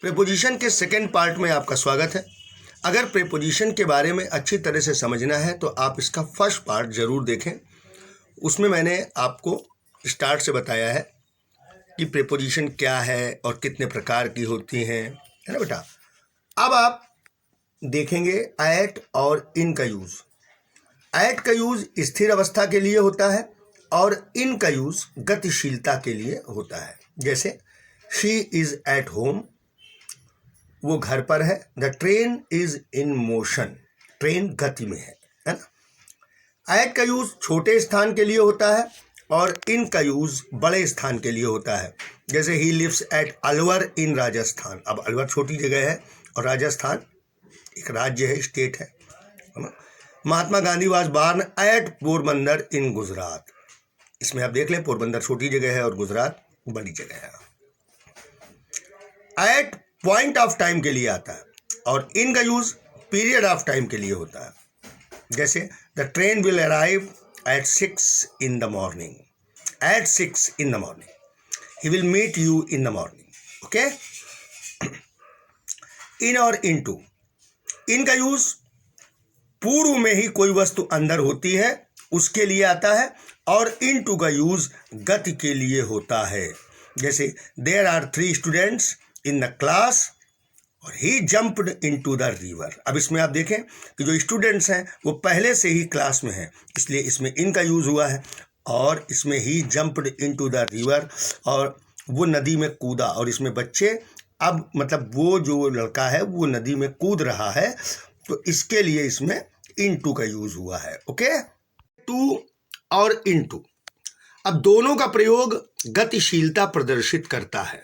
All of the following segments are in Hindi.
प्रीपोजिशन के सेकेंड पार्ट में आपका स्वागत है। अगर प्रीपोजिशन के बारे में अच्छी तरह से समझना है तो आप इसका फर्स्ट पार्ट ज़रूर देखें। उसमें मैंने आपको स्टार्ट से बताया है कि प्रीपोजिशन क्या है और कितने प्रकार की होती हैं, है ना बेटा। अब आप देखेंगे एट और इन का यूज़। एट का यूज़ स्थिर अवस्था के लिए होता है और इन का यूज़ गतिशीलता के लिए होता है। जैसे शी इज़ एट होम, वो घर पर है। The train is in motion, train गति में है ना। एट का यूज छोटे स्थान के लिए होता है और इन का यूज बड़े स्थान के लिए होता है। जैसे ही लिव्स एट अलवर इन राजस्थान। अब अलवर छोटी जगह है और राजस्थान एक राज्य है, स्टेट है ना। Mahatma Gandhi was born at Porbandar in Gujarat. इसमें आप देख लें, पोरबंदर छोटी जगह है और गुजरात बड़ी जगह है। एट पॉइंट ऑफ टाइम के लिए आता है और इन का यूज पीरियड ऑफ टाइम के लिए होता है। जैसे the train will arrive at 6 in the morning, at 6 in the morning, he will meet you in the morning. Okay. In और इनटू, इन का यूज पूर्व में ही कोई वस्तु अंदर होती है उसके लिए आता है और इनटू का यूज गति के लिए होता है। जैसे there are 3 students in the class और he jumped into the river. अब इसमें आप देखें कि जो स्टूडेंट्स हैं वो पहले से ही क्लास में हैं, इसलिए इसमें इन का यूज़ हुआ है। और इसमें ही जंप्ड इनटू द रिवर, और वो नदी में कूदा, और इसमें बच्चे अब मतलब वो जो लड़का है वो नदी में कूद रहा है, तो इसके लिए इसमें इनटू का यूज़ हुआ है। ओके। टू और इनटू, अब दोनों का प्रयोग गतिशीलता प्रदर्शित करता है।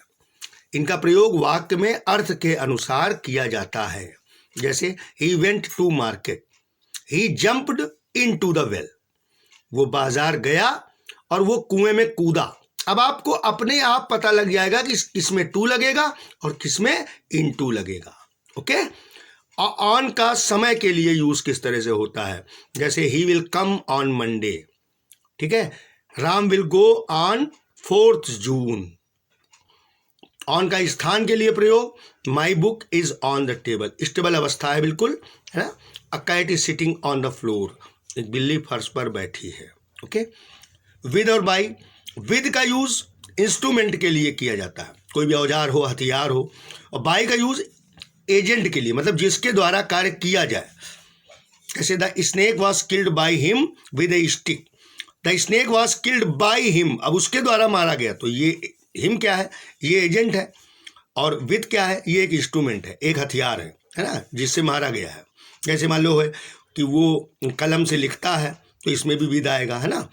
इनका प्रयोग वाक्य में अर्थ के अनुसार किया जाता है। जैसे he went to market, he jumped into the well, वो बाजार गया और वो कुएं में कूदा। अब आपको अपने आप पता लग जाएगा कि किसमें टू लगेगा और किसमें इनटू लगेगा। ओके। ऑन का समय के लिए यूज किस तरह से होता है। जैसे he will come on Monday, ठीक है। Ram will go on 4th June. On का स्थान के लिए प्रयोग, my book is on the table, stable अवस्था है बिल्कुल, है ना। A cat is sitting on the floor, एक बिल्ली फर्श पर बैठी है। ओके। विद और बाई, विद का यूज इंस्ट्रूमेंट के लिए किया जाता है, कोई भी औजार हो, हथियार हो। और बाई का यूज एजेंट के लिए, मतलब जिसके द्वारा कार्य किया जाए। जैसे the snake was killed by him with A stick, the snake was killed by him, अब उसके द्वारा मारा गया, तो ये हिम क्या है, ये एजेंट है, और विद क्या है, ये एक इंस्ट्रूमेंट है, एक हथियार है ना, जिससे मारा गया है। जैसे मान लो है कि वो कलम से लिखता है तो इसमें भी विद आएगा, है ना।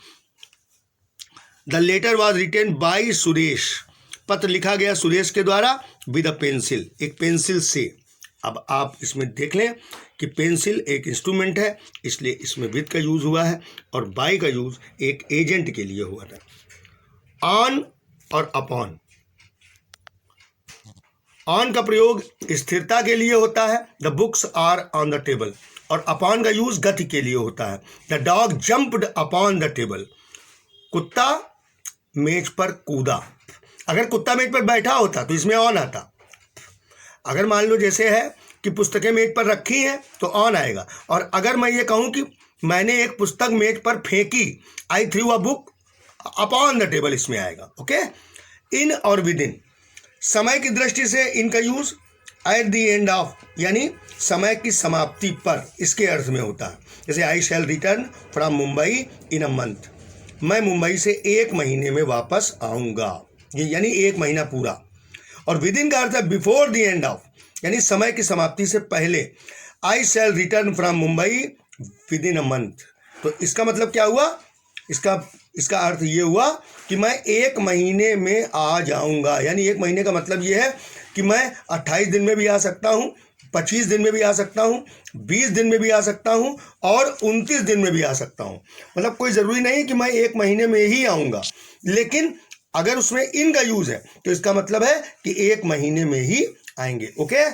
The letter was written by Suresh, पत्र लिखा गया सुरेश के द्वारा विद अ पेंसिल, एक पेंसिल से। अब आप इसमें देख लें कि पेंसिल एक इंस्ट्रूमेंट है, इसलिए इसमें विद का यूज हुआ है, और बाई का यूज एक एजेंट के लिए हुआ था। ऑन और अपॉन, ऑन का प्रयोग स्थिरता के लिए होता है, the books are on the table, और अपॉन का यूज गति के लिए होता है। The dog jumped upon the table, कुत्ता मेज पर कूदा। अगर कुत्ता मेज पर बैठा होता तो इसमें ऑन आता। अगर मान लो जैसे है कि पुस्तकें मेज पर रखी हैं तो ऑन आएगा, और अगर मैं ये कहूं कि मैंने एक पुस्तक मेज पर फेंकी, I threw a book upon the table, इसमें आएगा। ओके। इन और विद इन, समय की दृष्टि से इनका use at the end of, यानी समय की समाप्ति पर, इसके अर्थ में होता है। जैसे I shall return from Mumbai in a month, मैं मुंबई से 1 महीने में वापस आऊँगा, यानी 1 महीना पूरा। और विद इन का अर्थ है बिफोर द एंड ऑफ, यानी समय की समाप्ति से पहले। I shall return from Mumbai within a month, तो इसका मतलब क्या हुआ, इसका अर्थ ये हुआ कि मैं 1 महीने में आ जाऊंगा। यानी 1 महीने का मतलब ये है कि मैं 28 दिन में भी आ सकता हूँ, 25 दिन में भी आ सकता हूँ, 20 दिन में भी आ सकता हूँ, और 29 दिन में भी आ सकता हूँ। मतलब कोई ज़रूरी नहीं कि मैं 1 महीने में ही आऊँगा, लेकिन अगर उसमें इन का यूज़ है तो इसका मतलब है कि 1 महीने में ही आएंगे। ओके।